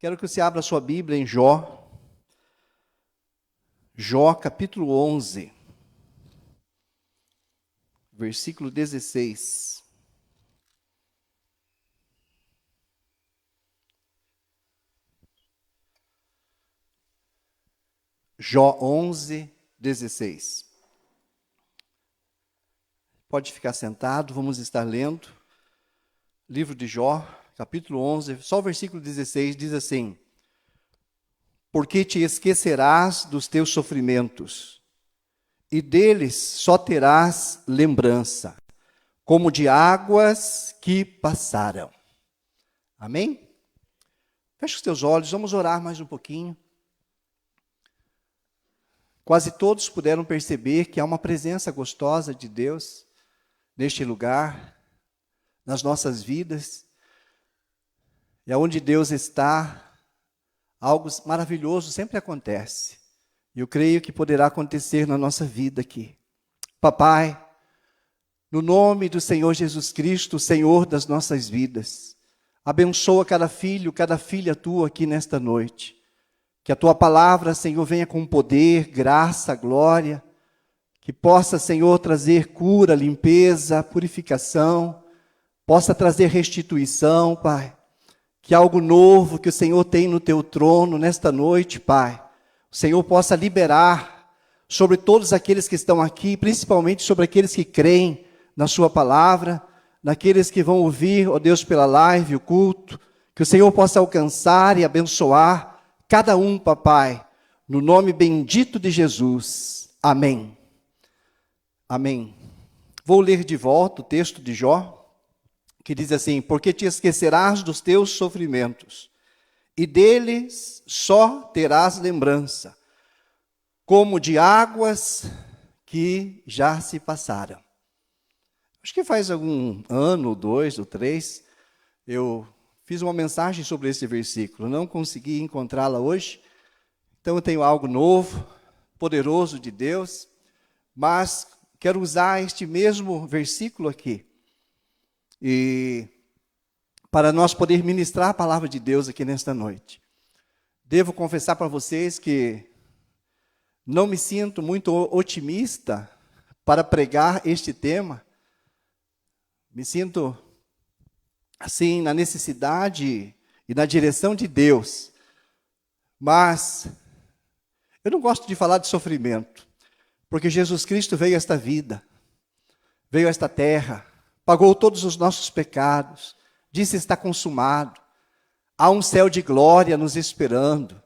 Quero que você abra sua Bíblia em Jó. Jó, capítulo 11, versículo 16. Jó 11, 16. Pode ficar sentado, vamos estar lendo. Livro de Jó, capítulo 11, só o versículo 16 diz assim: Porque te esquecerás dos teus sofrimentos, e deles só terás lembrança, como de águas que passaram. Amém? Feche os teus olhos, vamos orar mais um pouquinho. Quase todos puderam perceber que há uma presença gostosa de Deus neste lugar, nas nossas vidas. E onde Deus está, algo maravilhoso sempre acontece. E eu creio que poderá acontecer na nossa vida aqui. Papai, no nome do Senhor Jesus Cristo, o Senhor das nossas vidas, abençoa cada filho, cada filha tua aqui nesta noite. Que a tua palavra, Senhor, venha com poder, graça, glória. Que possa, Senhor, trazer cura, limpeza, purificação. Possa trazer restituição, Pai. Que algo novo que o Senhor tem no teu trono nesta noite, Pai, o Senhor possa liberar sobre todos aqueles que estão aqui, principalmente sobre aqueles que creem na sua palavra, naqueles que vão ouvir, ó Deus, pela live, o culto, que o Senhor possa alcançar e abençoar cada um, papai, no nome bendito de Jesus. Amém. Amém. Vou ler de volta o texto de Jó, que diz assim: Porque te esquecerás dos teus sofrimentos, e deles só terás lembrança, como de águas que já se passaram. Acho que faz algum ano, ou 2, ou 3, eu fiz uma mensagem sobre esse versículo, não consegui encontrá-la hoje, então eu tenho algo novo, poderoso de Deus, mas quero usar este mesmo versículo aqui, e para nós poder ministrar a palavra de Deus aqui nesta noite. Devo confessar para vocês que não me sinto muito otimista para pregar este tema. Me sinto assim na necessidade e na direção de Deus. Mas eu não gosto de falar de sofrimento, porque Jesus Cristo veio a esta vida, veio a esta terra, pagou todos os nossos pecados, disse está consumado. Há um céu de glória nos esperando.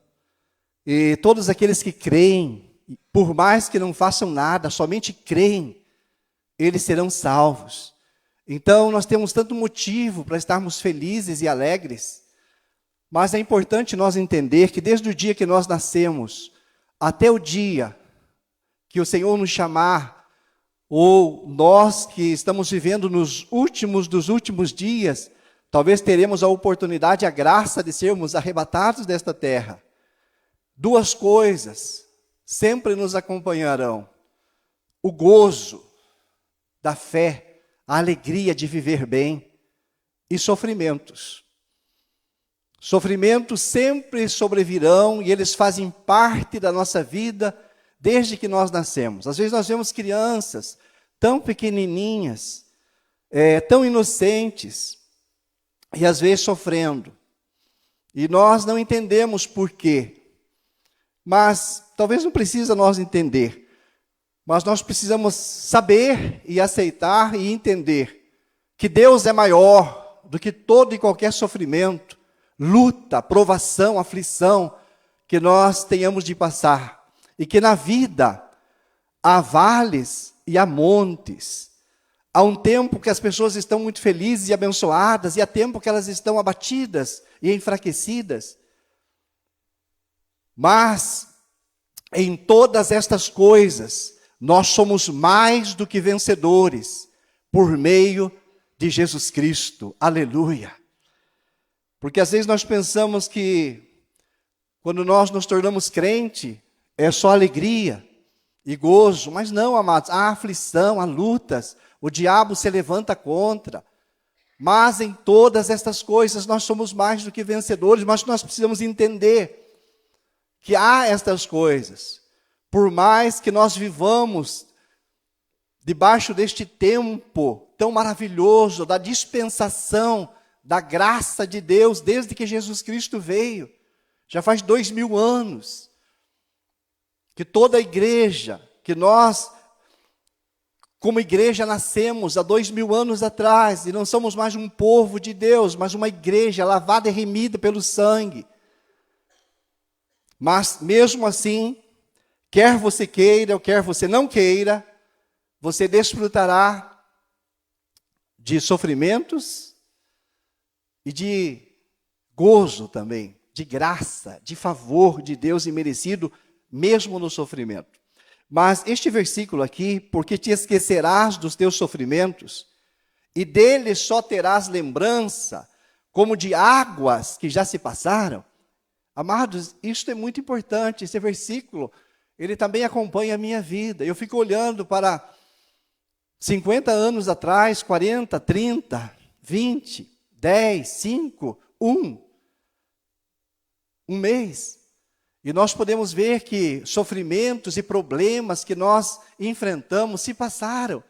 E todos aqueles que creem, por mais que não façam nada, somente creem, eles serão salvos. Então nós temos tanto motivo para estarmos felizes e alegres. Mas é importante nós entender que desde o dia que nós nascemos, até o dia que o Senhor nos chamar, ou nós que estamos vivendo nos últimos dos últimos dias, talvez teremos a oportunidade, a graça de sermos arrebatados desta terra. Duas coisas sempre nos acompanharão: o gozo da fé, a alegria de viver bem, e sofrimentos. Sofrimentos sempre sobrevirão e eles fazem parte da nossa vida desde que nós nascemos. Às vezes nós vemos crianças tão pequenininhas, tão inocentes, e às vezes sofrendo. E nós não entendemos por quê. Mas talvez não precisa nós entender. Mas nós precisamos saber e aceitar e entender que Deus é maior do que todo e qualquer sofrimento, luta, provação, aflição que nós tenhamos de passar. E que na vida há vales e há montes. Há um tempo que as pessoas estão muito felizes e abençoadas, e há tempo que elas estão abatidas e enfraquecidas. Mas, em todas estas coisas, nós somos mais do que vencedores, por meio de Jesus Cristo. Aleluia! Porque às vezes nós pensamos que, quando nós nos tornamos crente, é só alegria e gozo. Mas não, amados, há aflição, há lutas, o diabo se levanta contra. Mas em todas estas coisas nós somos mais do que vencedores, mas nós precisamos entender que há estas coisas. Por mais que nós vivamos debaixo deste tempo tão maravilhoso, da dispensação, da graça de Deus, desde que Jesus Cristo veio, já faz 2000 anos, que toda a igreja, que nós, como igreja, nascemos há 2000 anos atrás, e não somos mais um povo de Deus, mas uma igreja lavada e remida pelo sangue. Mas mesmo assim, quer você queira ou quer você não queira, você desfrutará de sofrimentos e de gozo também, de graça, de favor de Deus imerecido, mesmo no sofrimento. Mas este versículo aqui, porque te esquecerás dos teus sofrimentos, e deles só terás lembrança, como de águas que já se passaram. Amados, isso é muito importante, esse versículo, ele também acompanha a minha vida. Eu fico olhando para 50 anos atrás, 40, 30, 20, 10, 5, 1 mês. E nós podemos ver que sofrimentos e problemas que nós enfrentamos se passaram.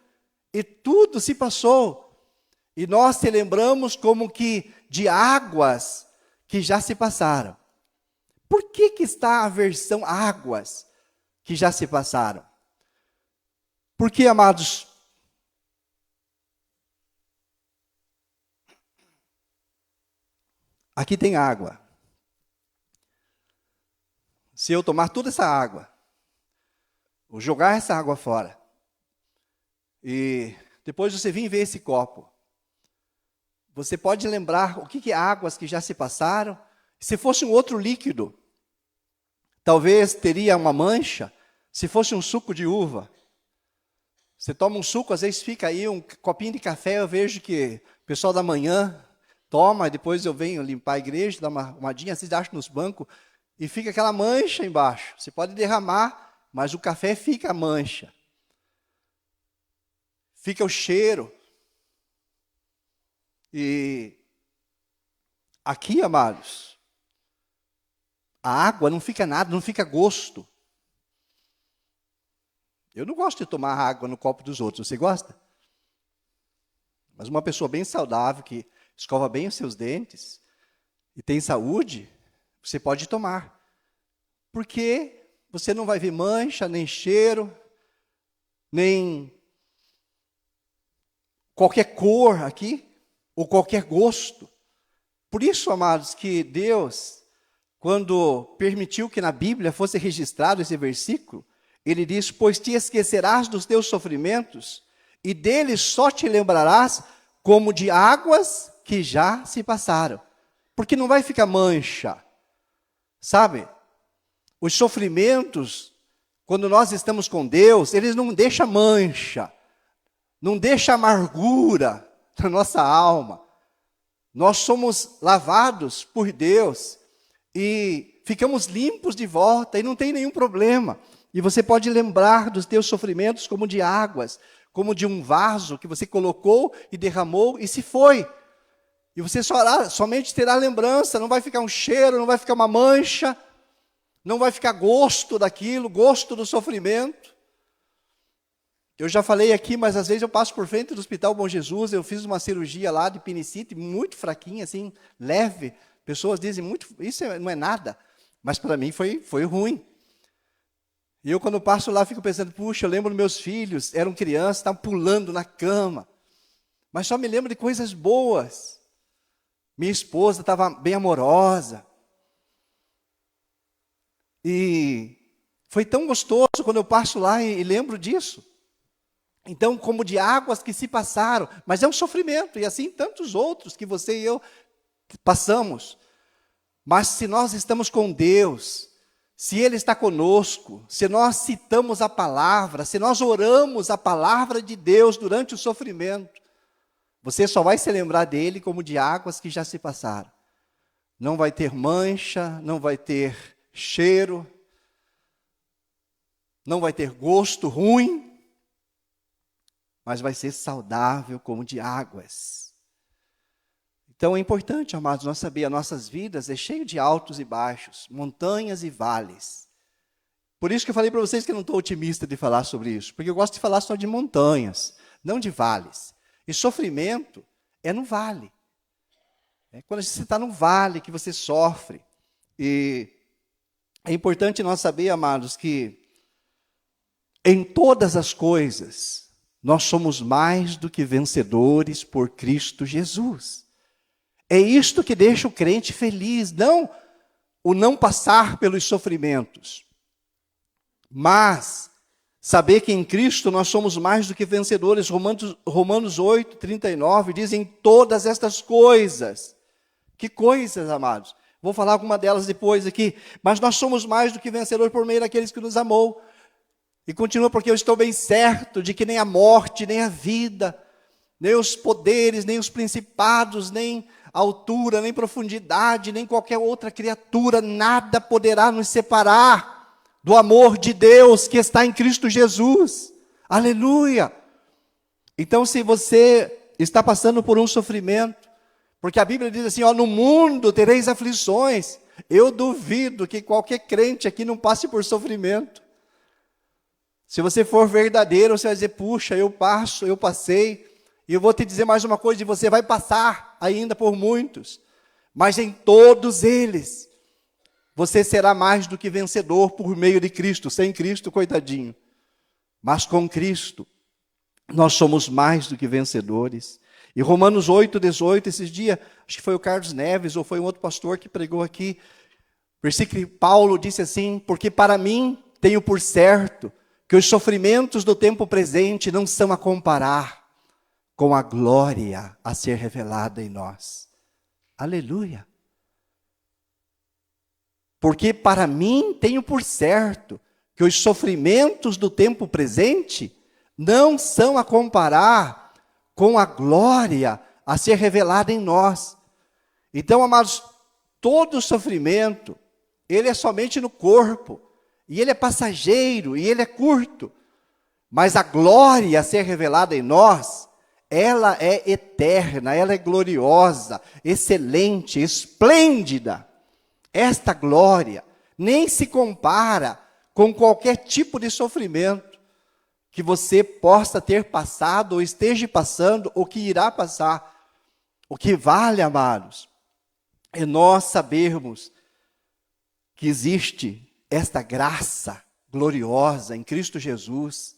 E tudo se passou. E nós te lembramos como que de águas que já se passaram. Por que está a versão águas que já se passaram? Porque, amados, aqui tem água. Se eu tomar toda essa água, ou jogar essa água fora, e depois você vir ver esse copo, você pode lembrar o que é águas que já se passaram? Se fosse um outro líquido, talvez teria uma mancha. Se fosse um suco de uva, você toma um suco, às vezes fica aí um copinho de café, eu vejo que o pessoal da manhã toma, depois eu venho limpar a igreja, dar uma arrumadinha, vocês acham nos bancos, e fica aquela mancha embaixo. Você pode derramar, mas o café fica a mancha. Fica o cheiro. E aqui, amados, a água não fica nada, não fica gosto. Eu não gosto de tomar água no copo dos outros, você gosta? Mas uma pessoa bem saudável, que escova bem os seus dentes e tem saúde, você pode tomar. Porque você não vai ver mancha, nem cheiro, nem qualquer cor aqui, ou qualquer gosto. Por isso, amados, que Deus, quando permitiu que na Bíblia fosse registrado esse versículo, ele diz: pois te esquecerás dos teus sofrimentos, e deles só te lembrarás como de águas que já se passaram. Porque não vai ficar mancha. Sabe? Os sofrimentos, quando nós estamos com Deus, eles não deixam mancha, não deixam amargura na nossa alma. Nós somos lavados por Deus e ficamos limpos de volta e não tem nenhum problema. E você pode lembrar dos teus sofrimentos como de águas, como de um vaso que você colocou e derramou e se foi. E você somente terá lembrança, não vai ficar um cheiro, não vai ficar uma mancha, não vai ficar gosto daquilo, gosto do sofrimento. Eu já falei aqui, mas às vezes eu passo por frente do Hospital Bom Jesus, eu fiz uma cirurgia lá de apendicite, muito fraquinha, assim, leve. Pessoas dizem, isso não é nada, mas para mim foi ruim. E eu, quando passo lá, fico pensando, puxa, eu lembro dos meus filhos, eram crianças, estavam pulando na cama. Mas só me lembro de coisas boas. Minha esposa estava bem amorosa. E foi tão gostoso quando eu passo lá e lembro disso. Então, como de águas que se passaram, mas é um sofrimento, e assim tantos outros que você e eu passamos. Mas se nós estamos com Deus, se Ele está conosco, se nós citamos a palavra, se nós oramos a palavra de Deus durante o sofrimento, você só vai se lembrar dele como de águas que já se passaram. Não vai ter mancha, não vai ter cheiro, não vai ter gosto ruim, mas vai ser saudável como de águas. Então é importante, amados, nós saber, as nossas vidas é cheio de altos e baixos, montanhas e vales. Por isso que eu falei para vocês que eu não estou otimista de falar sobre isso, porque eu gosto de falar só de montanhas, não de vales. E sofrimento é no vale. É quando você está no vale que você sofre. E é importante nós saber, amados, que em todas as coisas nós somos mais do que vencedores por Cristo Jesus. É isto que deixa o crente feliz, não o não passar pelos sofrimentos, mas saber que em Cristo nós somos mais do que vencedores. Romanos 8, 39 diz: em todas estas coisas. Que coisas, amados? Vou falar alguma delas depois aqui. Mas nós somos mais do que vencedores por meio daqueles que nos amou. E continua: porque eu estou bem certo de que nem a morte, nem a vida, nem os poderes, nem os principados, nem a altura, nem profundidade, nem qualquer outra criatura, nada poderá nos separar do amor de Deus que está em Cristo Jesus. Aleluia! Então, se você está passando por um sofrimento, porque a Bíblia diz assim, no mundo tereis aflições. Eu duvido que qualquer crente aqui não passe por sofrimento. Se você for verdadeiro, você vai dizer: puxa, eu passei. E eu vou te dizer mais uma coisa: você vai passar ainda por muitos. Mas em todos eles, você será mais do que vencedor por meio de Cristo. Sem Cristo, coitadinho. Mas com Cristo, nós somos mais do que vencedores. E Romanos 8, 18, esses dias, acho que foi o Carlos Neves, ou foi um outro pastor que pregou aqui, versículo que Paulo disse assim: porque para mim tenho por certo que os sofrimentos do tempo presente não são a comparar com a glória a ser revelada em nós. Aleluia! Porque para mim tenho por certo que os sofrimentos do tempo presente não são a comparar com a glória a ser revelada em nós. Então, amados, todo sofrimento, ele é somente no corpo, e ele é passageiro, e ele é curto. Mas a glória a ser revelada em nós, ela é eterna, ela é gloriosa, excelente, esplêndida. Esta glória nem se compara com qualquer tipo de sofrimento que você possa ter passado, ou esteja passando, ou que irá passar. O que vale, amados, é nós sabermos que existe esta graça gloriosa em Cristo Jesus,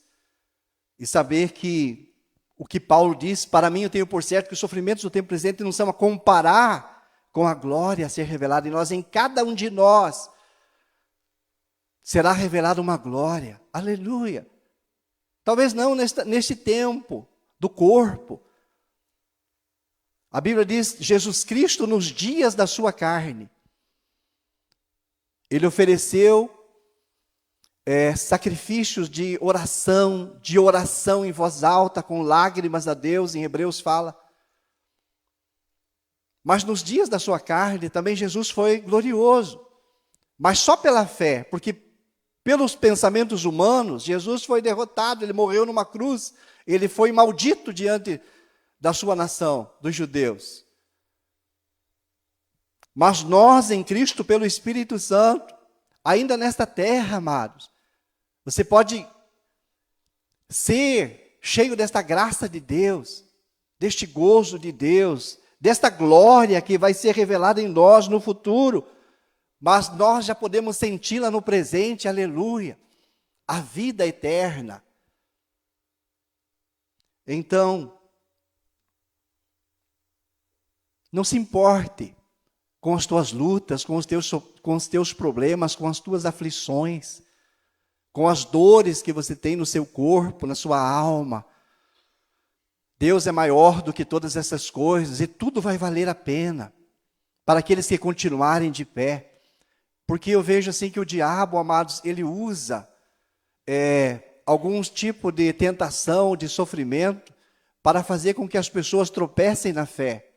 e saber que o que Paulo diz: para mim eu tenho por certo que os sofrimentos do tempo presente não são a comparar com a glória a ser revelada em nós. Em cada um de nós será revelada uma glória. Aleluia! Talvez não neste tempo do corpo. A Bíblia diz: Jesus Cristo, nos dias da sua carne, ele ofereceu sacrifícios de oração em voz alta, com lágrimas a Deus, em Hebreus fala. Mas nos dias da sua carne também Jesus foi glorioso. Mas só pela fé, porque pelos pensamentos humanos, Jesus foi derrotado, ele morreu numa cruz, ele foi maldito diante da sua nação, dos judeus. Mas nós em Cristo, pelo Espírito Santo, ainda nesta terra, amados, você pode ser cheio desta graça de Deus, deste gozo de Deus, desta glória que vai ser revelada em nós no futuro, mas nós já podemos senti-la no presente, aleluia, a vida eterna. Então, não se importe com as tuas lutas, com os teus problemas, com as tuas aflições, com as dores que você tem no seu corpo, na sua alma. Deus é maior do que todas essas coisas, e tudo vai valer a pena para aqueles que continuarem de pé. Porque eu vejo assim que o diabo, amados, ele usa alguns tipos de tentação, de sofrimento, para fazer com que as pessoas tropecem na fé,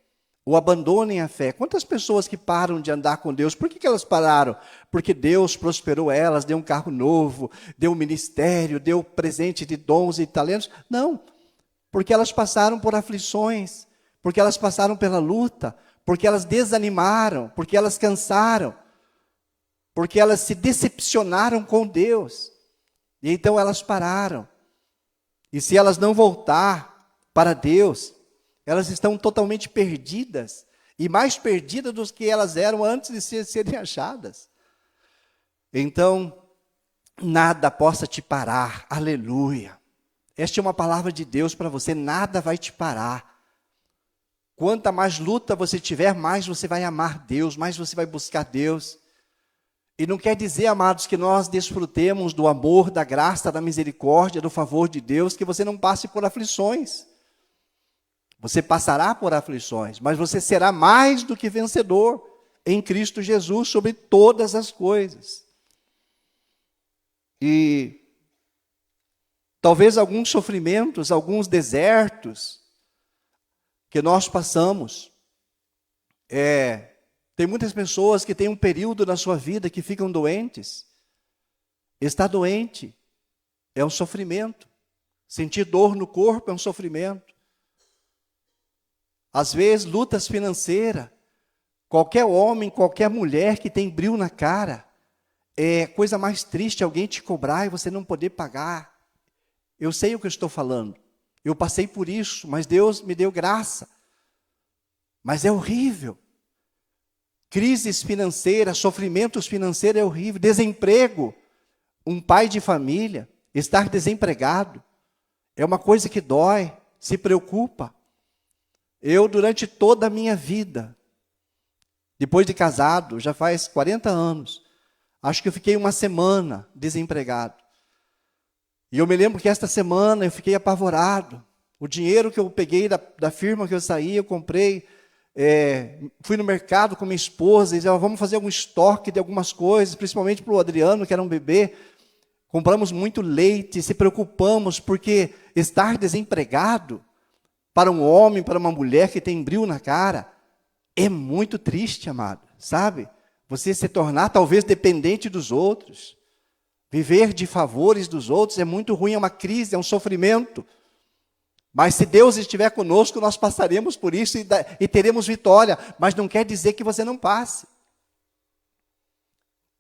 ou abandonem a fé. Quantas pessoas que param de andar com Deus, por que elas pararam? Porque Deus prosperou elas, deu um carro novo, deu um ministério, deu presente de dons e talentos? Não, porque elas passaram por aflições, porque elas passaram pela luta, porque elas desanimaram, porque elas cansaram, porque elas se decepcionaram com Deus. E então elas pararam. E se elas não voltar para Deus, elas estão totalmente perdidas, e mais perdidas do que elas eram antes de serem achadas. Então, nada possa te parar, aleluia. Esta é uma palavra de Deus para você, nada vai te parar. Quanta mais luta você tiver, mais você vai amar Deus, mais você vai buscar Deus. E não quer dizer, amados, que nós desfrutemos do amor, da graça, da misericórdia, do favor de Deus, que você não passe por aflições. Você passará por aflições, mas você será mais do que vencedor em Cristo Jesus sobre todas as coisas. E talvez alguns sofrimentos, alguns desertos que nós passamos, tem muitas pessoas que têm um período na sua vida que ficam doentes. Estar doente é um sofrimento. Sentir dor no corpo é um sofrimento. Às vezes, lutas financeiras. Qualquer homem, qualquer mulher que tem brilho na cara, é coisa mais triste alguém te cobrar e você não poder pagar. Eu sei o que eu estou falando. Eu passei por isso, mas Deus me deu graça. Mas é horrível. Crises financeiras, sofrimentos financeiros é horrível. Desemprego. Um pai de família, estar desempregado, é uma coisa que dói, se preocupa. Eu, durante toda a minha vida, depois de casado, já faz 40 anos, acho que eu fiquei uma semana desempregado. E eu me lembro que esta semana eu fiquei apavorado. O dinheiro que eu peguei da firma que eu saí, eu comprei, fui no mercado com minha esposa, e disse, vamos fazer algum estoque de algumas coisas, principalmente para o Adriano, que era um bebê. Compramos muito leite, se preocupamos, porque estar desempregado, para um homem, para uma mulher que tem brilho na cara, é muito triste, amado, sabe? Você se tornar talvez dependente dos outros, viver de favores dos outros é muito ruim, é uma crise, é um sofrimento. Mas se Deus estiver conosco, nós passaremos por isso e teremos vitória, mas não quer dizer que você não passe.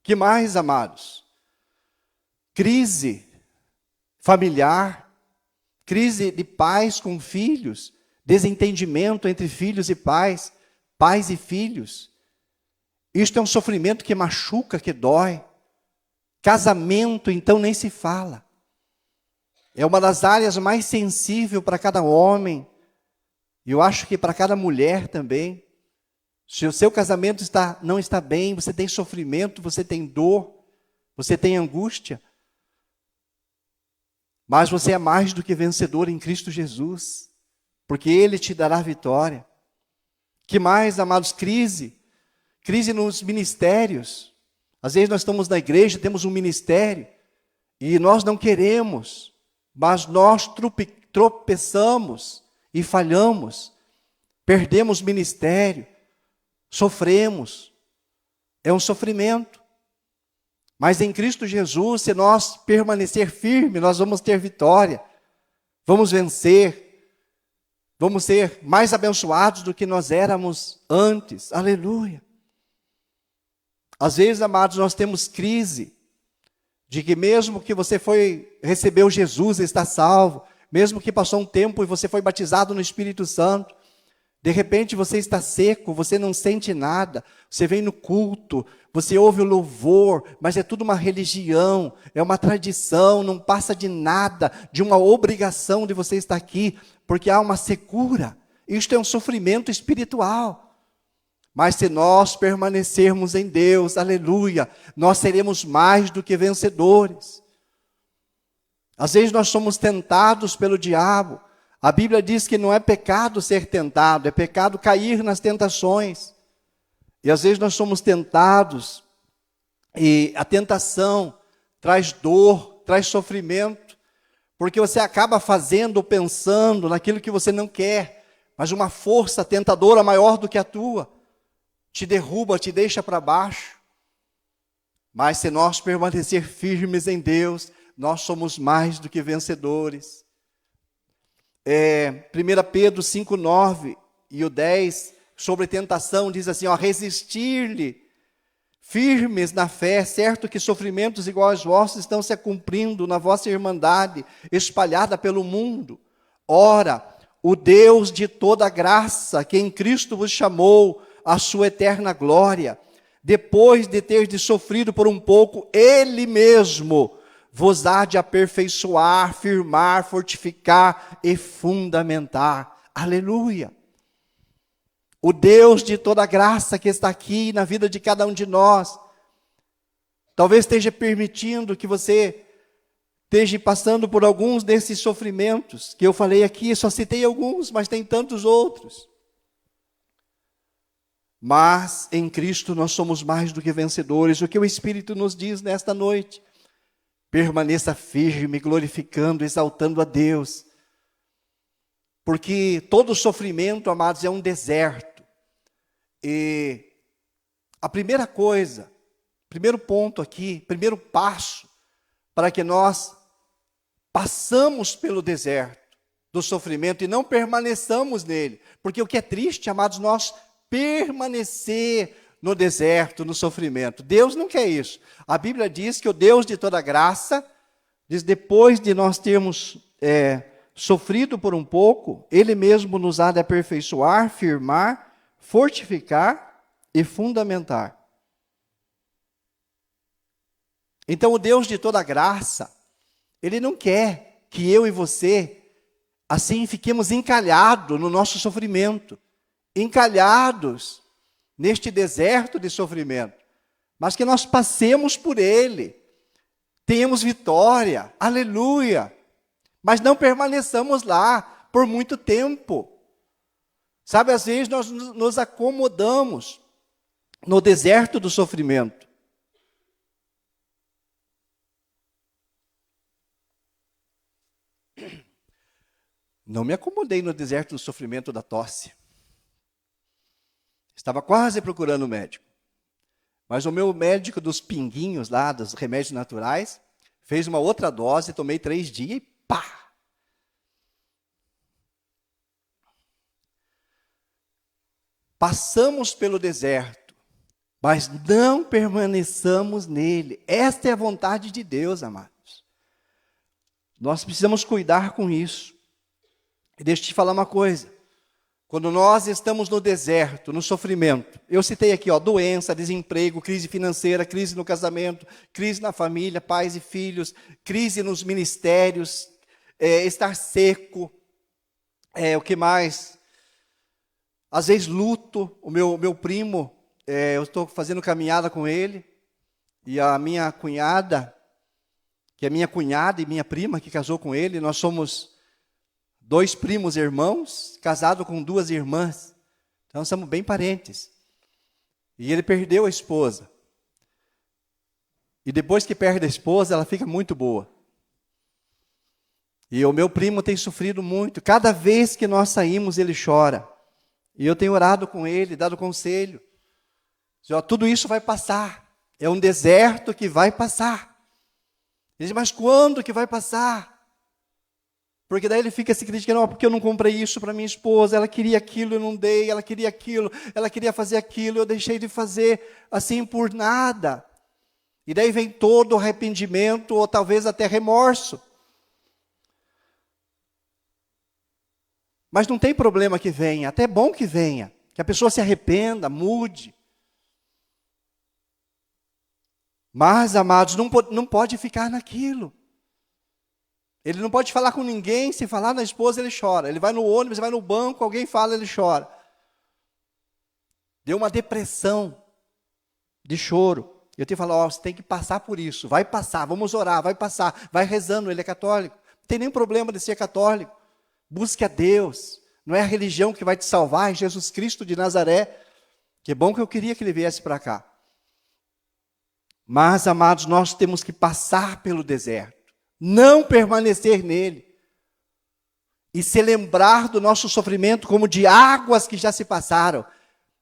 Que mais, amados? Crise familiar, crise de pais com filhos, desentendimento entre filhos e pais e filhos. Isto é um sofrimento que machuca, que dói. Casamento, então, nem se fala. É uma das áreas mais sensíveis para cada homem. E eu acho que para cada mulher também. Se o seu casamento não está bem, você tem sofrimento, você tem dor, você tem angústia. Mas você é mais do que vencedor em Cristo Jesus, porque Ele te dará vitória. Que mais, amados? Crise nos ministérios. Às vezes nós estamos na igreja, temos um ministério, e nós não queremos, mas nós tropeçamos e falhamos, perdemos ministério, sofremos, é um sofrimento. Mas em Cristo Jesus, se nós permanecer firme, nós vamos ter vitória, vamos vencer, vamos ser mais abençoados do que nós éramos antes. Aleluia. Às vezes, amados, nós temos crise de que mesmo que você recebeu Jesus e está salvo, mesmo que passou um tempo e você foi batizado no Espírito Santo, de repente você está seco, você não sente nada, você vem no culto, você ouve o louvor, mas é tudo uma religião, é uma tradição, não passa de nada, de uma obrigação de você estar aqui, porque há uma secura. Isto é um sofrimento espiritual. Mas se nós permanecermos em Deus, aleluia, nós seremos mais do que vencedores. Às vezes nós somos tentados pelo diabo. A Bíblia diz que não é pecado ser tentado, é pecado cair nas tentações. E às vezes nós somos tentados, e a tentação traz dor, traz sofrimento, porque você acaba fazendo, pensando naquilo que você não quer, mas uma força tentadora maior do que a tua, te derruba, te deixa para baixo. Mas se nós permanecer firmes em Deus, nós somos mais do que vencedores. 1 Pedro 5:9 e o 10, sobre tentação, diz assim, ó, resistir-lhe, firmes na fé, certo que sofrimentos iguais aos vossos estão se cumprindo na vossa irmandade, espalhada pelo mundo. Ora, o Deus de toda graça, que em Cristo vos chamou à sua eterna glória, depois de ter sofrido por um pouco, Ele mesmo vos há de aperfeiçoar, firmar, fortificar e fundamentar. Aleluia! O Deus de toda graça que está aqui na vida de cada um de nós, talvez esteja permitindo que você esteja passando por alguns desses sofrimentos que eu falei aqui, só citei alguns, mas tem tantos outros. Mas em Cristo nós somos mais do que vencedores. O que o Espírito nos diz nesta noite? Permaneça firme, glorificando, exaltando a Deus. Porque todo sofrimento, amados, é um deserto. E a primeira coisa, primeiro ponto aqui, primeiro passo, para que nós passamos pelo deserto do sofrimento e não permaneçamos nele. Porque o que é triste, amados, nós permanecer no deserto, no sofrimento. Deus não quer isso. A Bíblia diz que o Deus de toda graça, diz, depois de nós termos sofrido por um pouco, Ele mesmo nos há de aperfeiçoar, firmar, fortificar e fundamentar. Então o Deus de toda graça, Ele não quer que eu e você, assim, fiquemos encalhados no nosso sofrimento, encalhados neste deserto de sofrimento, mas que nós passemos por ele, tenhamos vitória, aleluia, mas não permaneçamos lá por muito tempo. Sabe, às vezes nós nos acomodamos no deserto do sofrimento. Não me acomodei no deserto do sofrimento da tosse. Estava quase procurando um médico. Mas o meu médico dos pinguinhos lá, dos remédios naturais, fez uma outra dose, tomei 3 dias e pá! Passamos pelo deserto, mas não permaneçamos nele. Esta é a vontade de Deus, amados. Nós precisamos cuidar com isso. E deixa eu te falar uma coisa. Quando nós estamos no deserto, no sofrimento, eu citei aqui, doença, desemprego, crise financeira, crise no casamento, crise na família, pais e filhos, crise nos ministérios, estar seco, o que mais? Às vezes luto, o meu primo, eu estou fazendo caminhada com ele, e a minha cunhada, que é minha cunhada e minha prima que casou com ele, nós somos 2 primos irmãos, casado com 2 irmãs. Então, somos bem parentes. E ele perdeu a esposa. E depois que perde a esposa, ela fica muito boa. E o meu primo tem sofrido muito. Cada vez que nós saímos, ele chora. E eu tenho orado com ele, dado conselho. Tudo isso vai passar. É um deserto que vai passar. Ele diz, mas quando que vai passar? Porque daí ele fica se criticando, porque eu não comprei isso para minha esposa, ela queria aquilo, eu não dei, ela queria aquilo, ela queria fazer aquilo, eu deixei de fazer assim por nada. E daí vem todo o arrependimento, ou talvez até remorso. Mas não tem problema que venha, até é bom que venha, que a pessoa se arrependa, mude. Mas, amados, não pode ficar naquilo. Ele não pode falar com ninguém, se falar na esposa, ele chora. Ele vai no ônibus, vai no banco, alguém fala, ele chora. Deu uma depressão de choro. Eu tenho que falar, você tem que passar por isso. Vai passar, vamos orar, vai passar. Vai rezando, ele é católico. Não tem nenhum problema de ser católico. Busque a Deus. Não é a religião que vai te salvar, é Jesus Cristo de Nazaré. Que bom que eu queria que ele viesse para cá. Mas, amados, nós temos que passar pelo deserto. Não permanecer nele. E se lembrar do nosso sofrimento como de águas que já se passaram.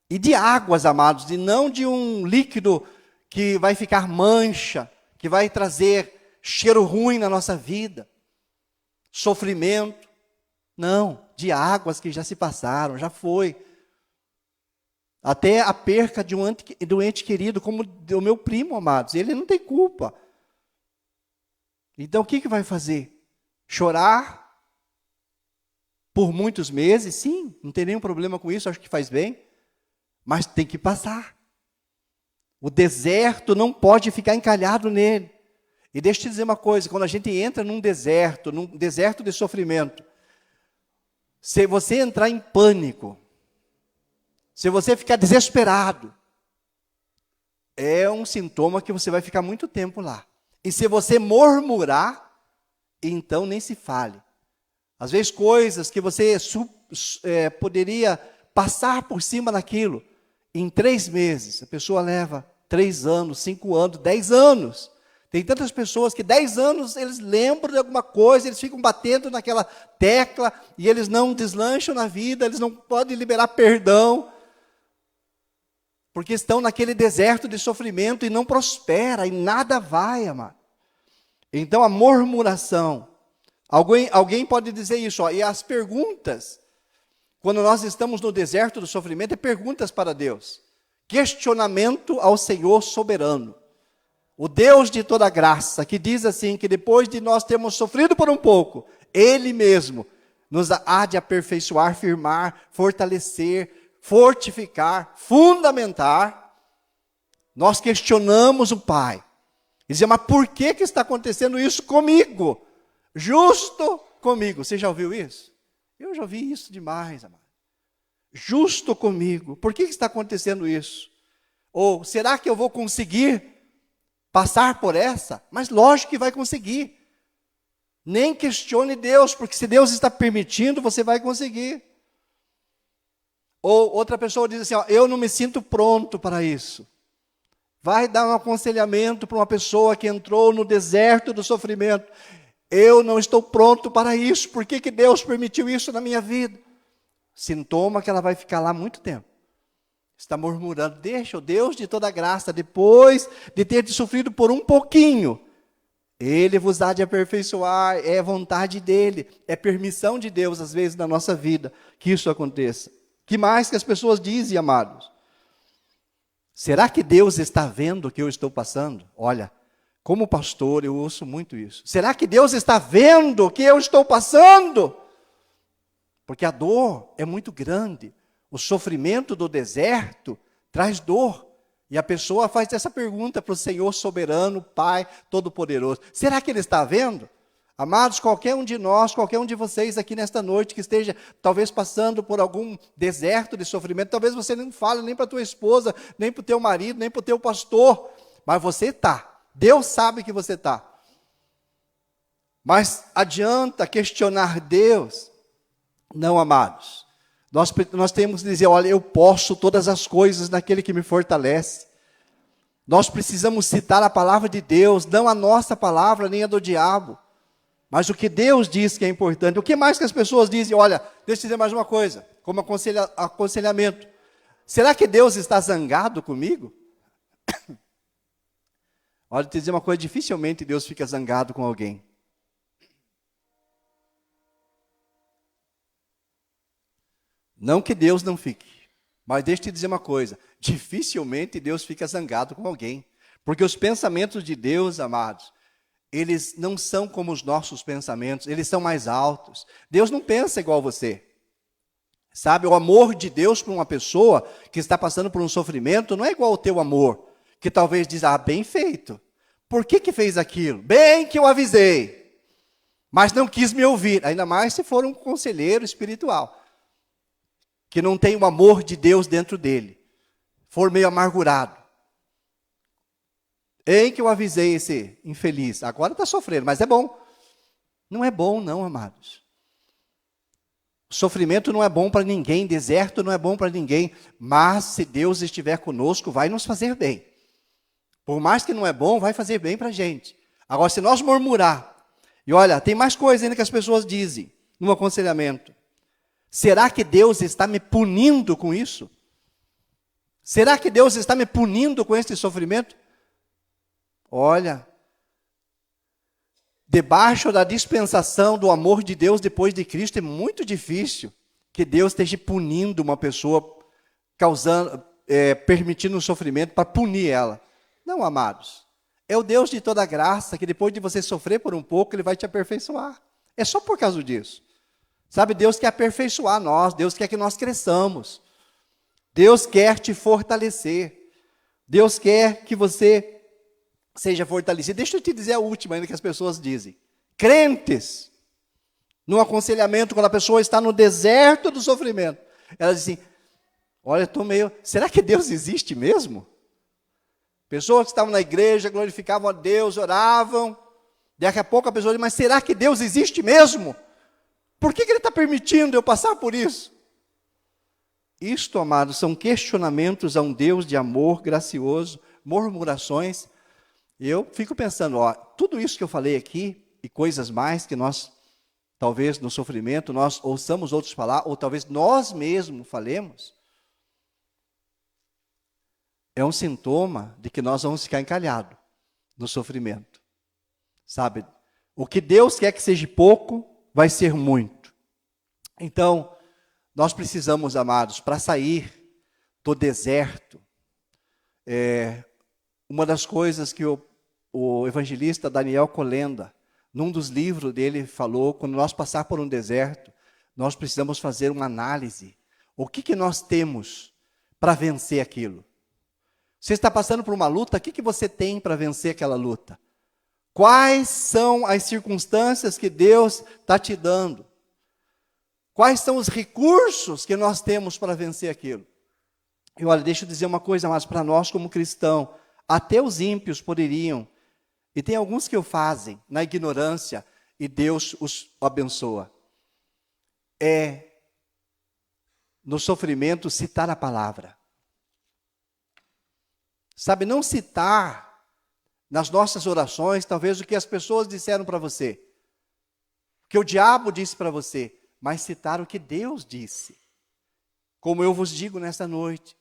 E de águas, amados, e não de um líquido que vai ficar mancha, que vai trazer cheiro ruim na nossa vida. Sofrimento. Não, de águas que já se passaram, já foi. até a perca de um ente querido, como o meu primo, amados. Ele não tem culpa. Então, o que vai fazer? Chorar por muitos meses? Sim, não tem nenhum problema com isso, acho que faz bem. Mas tem que passar. O deserto não pode ficar encalhado nele. E deixa eu te dizer uma coisa, quando a gente entra num deserto de sofrimento, se você entrar em pânico, se você ficar desesperado, é um sintoma que você vai ficar muito tempo lá. E se você murmurar, então nem se fale. Às vezes coisas que você poderia passar por cima daquilo, em 3 meses, a pessoa leva 3 anos, 5 anos, 10 anos. Tem tantas pessoas que 10 anos eles lembram de alguma coisa, eles ficam batendo naquela tecla e eles não deslancham na vida, eles não podem liberar perdão, porque estão naquele deserto de sofrimento e não prospera, e nada vai, amado. Então a murmuração, alguém pode dizer isso, e as perguntas, quando nós estamos no deserto do sofrimento, é perguntas para Deus, questionamento ao Senhor soberano. O Deus de toda graça, que diz assim, que depois de nós termos sofrido por um pouco, Ele mesmo nos há de aperfeiçoar, firmar, fortalecer, fortificar, fundamentar. Nós questionamos o Pai. E dizemos, mas por que está acontecendo isso comigo? Justo comigo. Você já ouviu isso? Eu já ouvi isso demais, amado. Justo comigo. Por que está acontecendo isso? Ou será que eu vou conseguir passar por essa? Mas lógico que vai conseguir. Nem questione Deus, porque se Deus está permitindo, você vai conseguir. Ou outra pessoa diz assim, eu não me sinto pronto para isso. Vai dar um aconselhamento para uma pessoa que entrou no deserto do sofrimento. Eu não estou pronto para isso. Por que Deus permitiu isso na minha vida? Sintoma que ela vai ficar lá muito tempo. Está murmurando, deixa o Deus de toda graça, depois de ter sofrido por um pouquinho, Ele vos há de aperfeiçoar, é vontade dEle, é permissão de Deus, às vezes, na nossa vida, que isso aconteça. Que mais que as pessoas dizem, amados? Será que Deus está vendo o que eu estou passando? Olha, como pastor, eu ouço muito isso. Será que Deus está vendo o que eu estou passando? Porque a dor é muito grande. O sofrimento do deserto traz dor. E a pessoa faz essa pergunta para o Senhor soberano, Pai Todo-Poderoso. Será que Ele está vendo? Amados, qualquer um de nós, qualquer um de vocês aqui nesta noite que esteja talvez passando por algum deserto de sofrimento, talvez você não fale nem para a tua esposa, nem para o teu marido, nem para o teu pastor, mas você está. Deus sabe que você está. Mas adianta questionar Deus? Não, amados. Nós temos que dizer, olha, eu posso todas as coisas naquele que me fortalece. Nós precisamos citar a palavra de Deus, não a nossa palavra, nem a do diabo. Mas o que Deus diz que é importante. O que mais que as pessoas dizem? Olha, deixa eu dizer mais uma coisa, como aconselhamento. Será que Deus está zangado comigo? Olha, eu te dizer uma coisa, dificilmente Deus fica zangado com alguém. Não que Deus não fique, mas deixa eu te dizer uma coisa, dificilmente Deus fica zangado com alguém, porque os pensamentos de Deus, amados, eles não são como os nossos pensamentos, eles são mais altos. Deus não pensa igual você. Sabe, o amor de Deus para uma pessoa que está passando por um sofrimento não é igual ao teu amor, que talvez diz, bem feito, por que fez aquilo? Bem que eu avisei, mas não quis me ouvir, ainda mais se for um conselheiro espiritual, que não tem o amor de Deus dentro dele, for meio amargurado. Em que eu avisei esse infeliz, agora está sofrendo, mas é bom. Não é bom não, amados. Sofrimento não é bom para ninguém, deserto não é bom para ninguém, mas se Deus estiver conosco, vai nos fazer bem. Por mais que não é bom, vai fazer bem para a gente. Agora, se nós murmurar, e olha, tem mais coisa ainda que as pessoas dizem, no aconselhamento. Será que Deus está me punindo com isso? Será que Deus está me punindo com esse sofrimento? Olha, debaixo da dispensação do amor de Deus depois de Cristo, é muito difícil que Deus esteja punindo uma pessoa, permitindo o sofrimento para punir ela. Não, amados. É o Deus de toda graça, que depois de você sofrer por um pouco, Ele vai te aperfeiçoar. É só por causa disso. Sabe, Deus quer aperfeiçoar nós, Deus quer que nós cresçamos. Deus quer te fortalecer. Deus quer que você seja fortalecido. Deixa eu te dizer a última ainda que as pessoas dizem. Crentes, no aconselhamento, quando a pessoa está no deserto do sofrimento, elas dizem assim, olha, eu estou meio... Será que Deus existe mesmo? Pessoas que estavam na igreja, glorificavam a Deus, oravam. Daqui a pouco a pessoa diz, mas será que Deus existe mesmo? Por que Ele está permitindo eu passar por isso? Isto, amados, são questionamentos a um Deus de amor gracioso, murmurações. Eu fico pensando, tudo isso que eu falei aqui, e coisas mais que nós, talvez no sofrimento, nós ouçamos outros falar, ou talvez nós mesmos falemos, é um sintoma de que nós vamos ficar encalhados no sofrimento. Sabe? O que Deus quer que seja pouco, vai ser muito. Então, nós precisamos, amados, para sair do deserto, uma das coisas que o evangelista Daniel Colenda, num dos livros dele, falou, quando nós passar por um deserto, nós precisamos fazer uma análise. O que nós temos para vencer aquilo? Você está passando por uma luta, o que você tem para vencer aquela luta? Quais são as circunstâncias que Deus está te dando? Quais são os recursos que nós temos para vencer aquilo? E olha, deixa eu dizer uma coisa, mas para nós como cristãos, até os ímpios poderiam, e tem alguns que o fazem na ignorância, e Deus os abençoa. No sofrimento, citar a palavra. Sabe, não citar nas nossas orações, talvez o que as pessoas disseram para você, o que o diabo disse para você, mas citar o que Deus disse. Como eu vos digo nesta noite,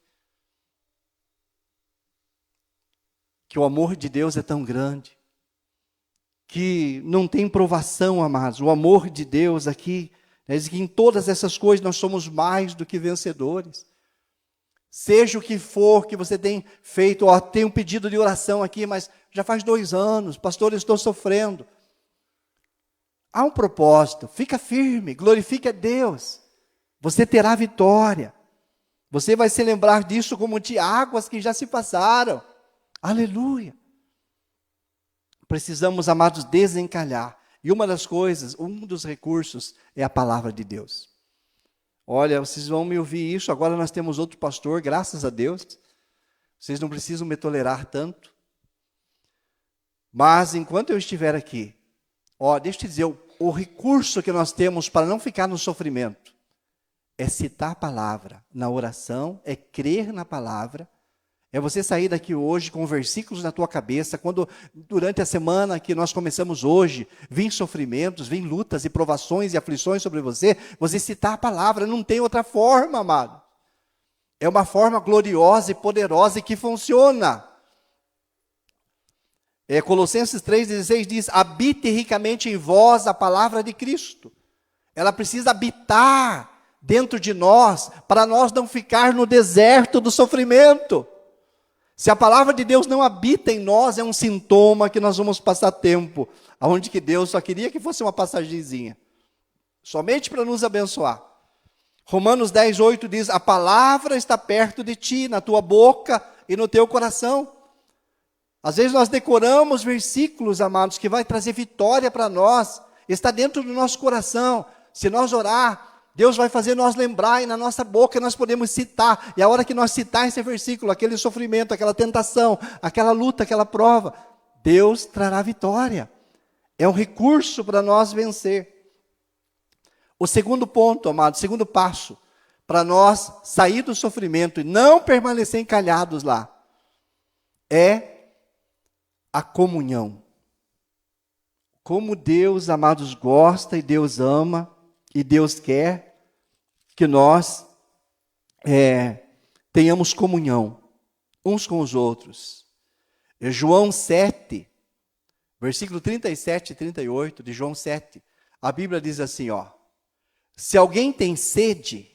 que o amor de Deus é tão grande, que não tem provação, amados. O amor de Deus aqui, diz que em todas essas coisas nós somos mais do que vencedores. Seja o que for que você tem feito, tem um pedido de oração aqui, mas já faz 2 anos, pastor, eu estou sofrendo. Há um propósito, fica firme, glorifique a Deus. Você terá vitória. Você vai se lembrar disso como de águas que já se passaram. Aleluia. Precisamos, amados, desencalhar. E uma das coisas, um dos recursos é a palavra de Deus. Olha, vocês vão me ouvir isso, agora nós temos outro pastor, graças a Deus. Vocês não precisam me tolerar tanto. Mas enquanto eu estiver aqui, deixa eu te dizer, o recurso que nós temos para não ficar no sofrimento é citar a palavra na oração, é crer na palavra, é você sair daqui hoje com versículos na tua cabeça, quando durante a semana que nós começamos hoje, vêm sofrimentos, vêm lutas e provações e aflições sobre você, você citar a palavra, não tem outra forma, amado. É uma forma gloriosa e poderosa e que funciona. Colossenses 3,16 diz, habite ricamente em vós a palavra de Cristo. Ela precisa habitar dentro de nós, para nós não ficar no deserto do sofrimento. Se a palavra de Deus não habita em nós, é um sintoma que nós vamos passar tempo, onde que Deus só queria que fosse uma passagenzinha, somente para nos abençoar. Romanos 10,8 diz, a palavra está perto de ti, na tua boca e no teu coração. Às vezes nós decoramos versículos, amados, que vai trazer vitória para nós, está dentro do nosso coração. Se nós orar, Deus vai fazer nós lembrar, e na nossa boca nós podemos citar, e a hora que nós citar esse versículo, aquele sofrimento, aquela tentação, aquela luta, aquela prova, Deus trará vitória. É um recurso para nós vencer. O segundo ponto, amado, o segundo passo, para nós sair do sofrimento e não permanecer encalhados lá, é a comunhão. Como Deus, amados, gosta e Deus ama e Deus quer que nós tenhamos comunhão uns com os outros. João 7, versículo 37 e 38 de João 7, a Bíblia diz assim, se alguém tem sede,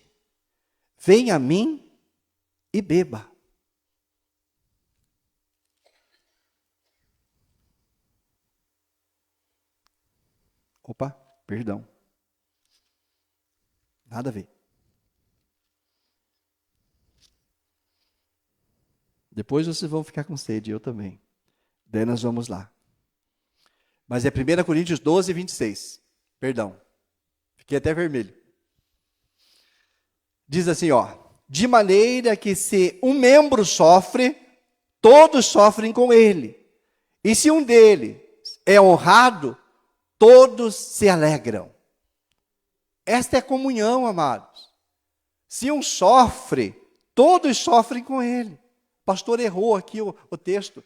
venha a mim e beba. Opa, perdão. Nada a ver. Depois vocês vão ficar com sede, eu também. Daí nós vamos lá. Mas é 1 Coríntios 12, 26. Perdão. Fiquei até vermelho. Diz assim, ó. De maneira que se um membro sofre, todos sofrem com ele. E se um deles é honrado, todos se alegram. Esta é a comunhão, amados. Se um sofre, todos sofrem com ele. O pastor errou aqui o texto.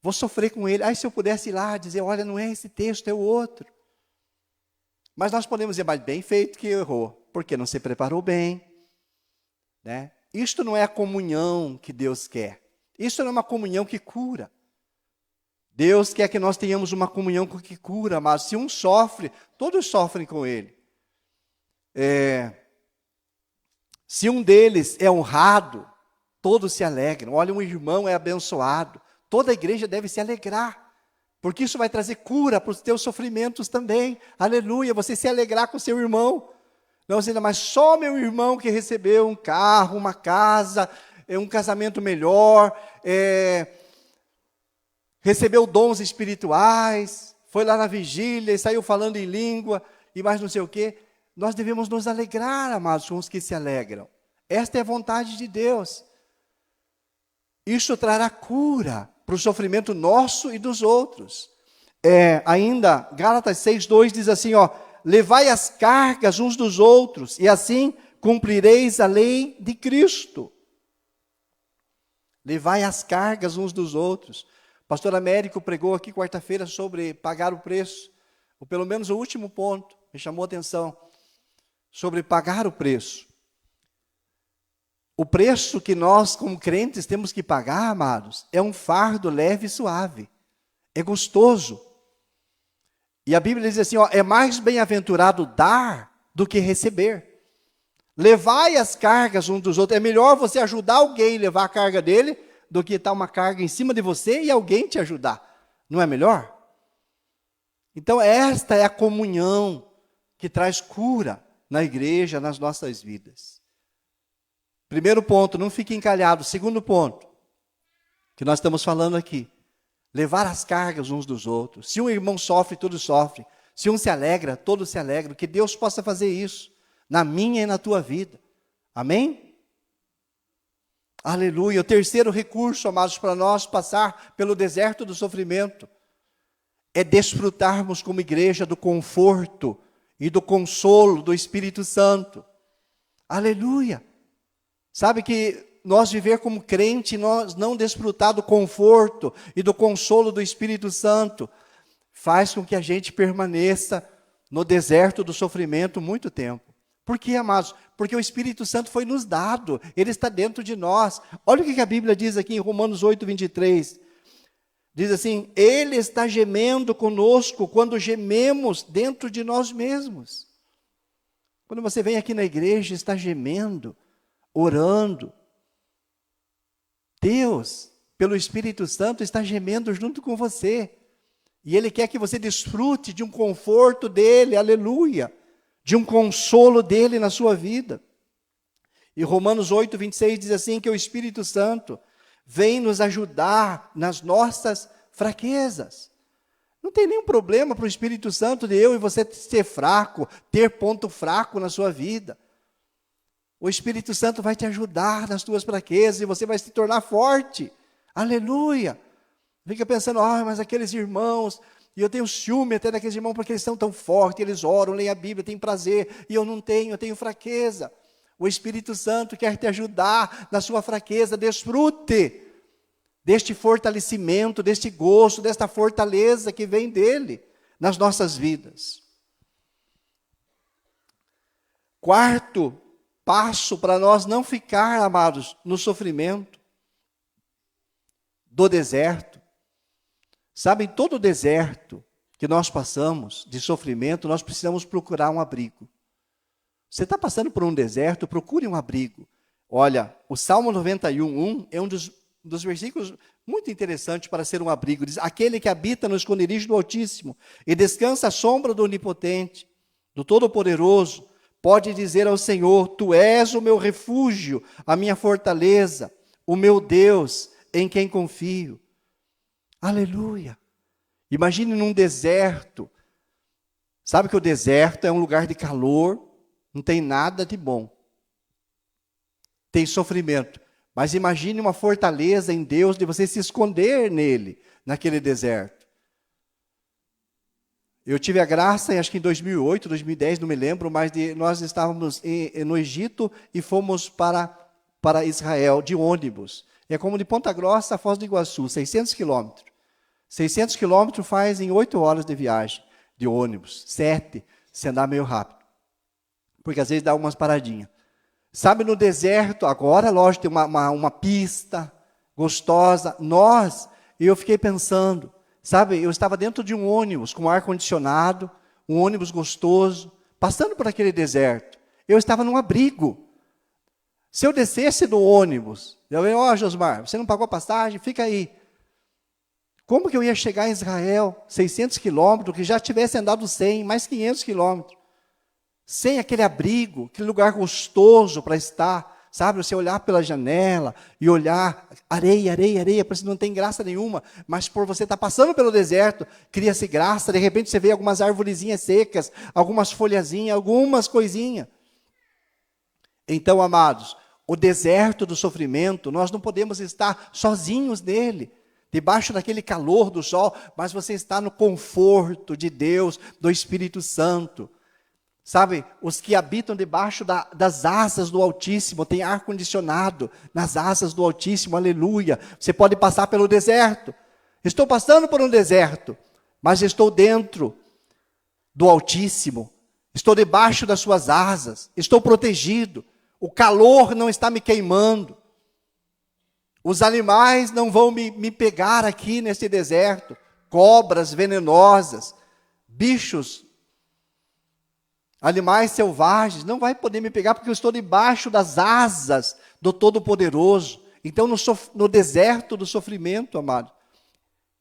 Vou sofrer com ele. Aí se eu pudesse ir lá dizer, olha, não é esse texto, é o outro. Mas nós podemos dizer, mas bem feito que errou, porque não se preparou bem. Né? Isto não é a comunhão que Deus quer. Isso não é uma comunhão que cura. Deus quer que nós tenhamos uma comunhão que cura, mas se um sofre, todos sofrem com ele. Se um deles é honrado, todos se alegram. Olha, um irmão é abençoado. Toda a igreja deve se alegrar, porque isso vai trazer cura para os teus sofrimentos também. Aleluia, você se alegrar com o seu irmão. Não, mas só meu irmão que recebeu um carro, uma casa, um casamento melhor, recebeu dons espirituais, foi lá na vigília e saiu falando em língua e mais não sei o quê. Nós devemos nos alegrar, amados, com os que se alegram. Esta é a vontade de Deus. Isso trará cura para o sofrimento nosso e dos outros. Ainda, Gálatas 6:2 diz assim, ó, levai as cargas uns dos outros, e assim cumprireis a lei de Cristo. Levai as cargas uns dos outros. O pastor Américo pregou aqui quarta-feira sobre pagar o preço, ou pelo menos o último ponto, me chamou a atenção, sobre pagar o preço. O preço que nós, como crentes, temos que pagar, amados, é um fardo leve e suave. É gostoso. E a Bíblia diz assim, ó, é mais bem-aventurado dar do que receber. Levai as cargas uns dos outros. É melhor você ajudar alguém a levar a carga dele do que estar uma carga em cima de você e alguém te ajudar. Não é melhor? Então, esta é a comunhão que traz cura na igreja, nas nossas vidas. Primeiro ponto, não fique encalhado. Segundo ponto, que nós estamos falando aqui. Levar as cargas uns dos outros. Se um irmão sofre, todos sofrem. Se um se alegra, todos se alegram. Que Deus possa fazer isso na minha e na tua vida. Amém? Aleluia. O terceiro recurso, amados, para nós passar pelo deserto do sofrimento é desfrutarmos como igreja do conforto e do consolo do Espírito Santo. Aleluia. Sabe que nós viver como crente, nós não desfrutar do conforto e do consolo do Espírito Santo, faz com que a gente permaneça no deserto do sofrimento muito tempo. Por quê, amados? Porque o Espírito Santo foi nos dado, ele está dentro de nós. Olha o que a Bíblia diz aqui em Romanos 8, 23. Diz assim, ele está gemendo conosco quando gememos dentro de nós mesmos. Quando você vem aqui na igreja, está gemendo, orando. Deus, pelo Espírito Santo, está gemendo junto com você. E Ele quer que você desfrute de um conforto dEle, aleluia, de um consolo dEle na sua vida. E Romanos 8, 26 diz assim, que o Espírito Santo vem nos ajudar nas nossas fraquezas. Não tem nenhum problema para o Espírito Santo de eu e você ser fraco, ter ponto fraco na sua vida. O Espírito Santo vai te ajudar nas tuas fraquezas e você vai se tornar forte. Aleluia. Fica pensando, mas aqueles irmãos, e eu tenho ciúme até daqueles irmãos porque eles são tão fortes, eles oram, leem a Bíblia, têm prazer, e eu não tenho, eu tenho fraqueza. O Espírito Santo quer te ajudar na sua fraqueza, desfrute deste fortalecimento, deste gosto, desta fortaleza que vem dele nas nossas vidas. Quarto passo para nós não ficar, amados, no sofrimento do deserto. Sabe, todo deserto que nós passamos de sofrimento, nós precisamos procurar um abrigo. Você está passando por um deserto, procure um abrigo. Olha, o Salmo 91:1 é um dos dos versículos muito interessantes para ser um abrigo. Diz: aquele que habita no esconderijo do Altíssimo e descansa à sombra do Onipotente, do Todo-Poderoso, pode dizer ao Senhor: tu és o meu refúgio, a minha fortaleza, o meu Deus, em quem confio. Aleluia! Imagine num deserto. Sabe que o deserto é um lugar de calor, não tem nada de bom. Tem sofrimento. Mas imagine uma fortaleza em Deus de você se esconder nele, naquele deserto. Eu tive a graça, acho que em 2008, 2010, não me lembro, mas nós estávamos no Egito e fomos para Israel de ônibus. É como de Ponta Grossa a Foz do Iguaçu, 600 quilômetros. 600 quilômetros faz em 8 horas de viagem, de ônibus, 7, se andar meio rápido. Porque às vezes dá umas paradinhas. Sabe, no deserto, agora, lógico, tem uma pista gostosa. Eu fiquei pensando, sabe, eu estava dentro de um ônibus com ar-condicionado, um ônibus gostoso, passando por aquele deserto. Eu estava num abrigo. Se eu descesse do ônibus, eu falei: ó, Josmar, você não pagou passagem? Fica aí. Como que eu ia chegar em Israel, 600 quilômetros, que já tivesse andado 100, mais 500 quilômetros? Sem aquele abrigo, aquele lugar gostoso para estar, sabe? Você olhar pela janela e olhar areia, areia, areia, parece que não tem graça nenhuma, mas por você estar passando pelo deserto, cria-se graça, de repente você vê algumas arvorezinhas secas, algumas folhazinhas, algumas coisinhas. Então, amados, o deserto do sofrimento, nós não podemos estar sozinhos nele, debaixo daquele calor do sol, mas você está no conforto de Deus, do Espírito Santo. Sabe, os que habitam debaixo das asas do Altíssimo, tem ar-condicionado nas asas do Altíssimo, aleluia. Você pode passar pelo deserto. Estou passando por um deserto, mas estou dentro do Altíssimo. Estou debaixo das suas asas, estou protegido. O calor não está me queimando. Os animais não vão me pegar aqui nesse deserto. Cobras venenosas, bichos, animais selvagens, não vai poder me pegar, porque eu estou debaixo das asas do Todo-Poderoso. Então, no deserto do sofrimento, amado,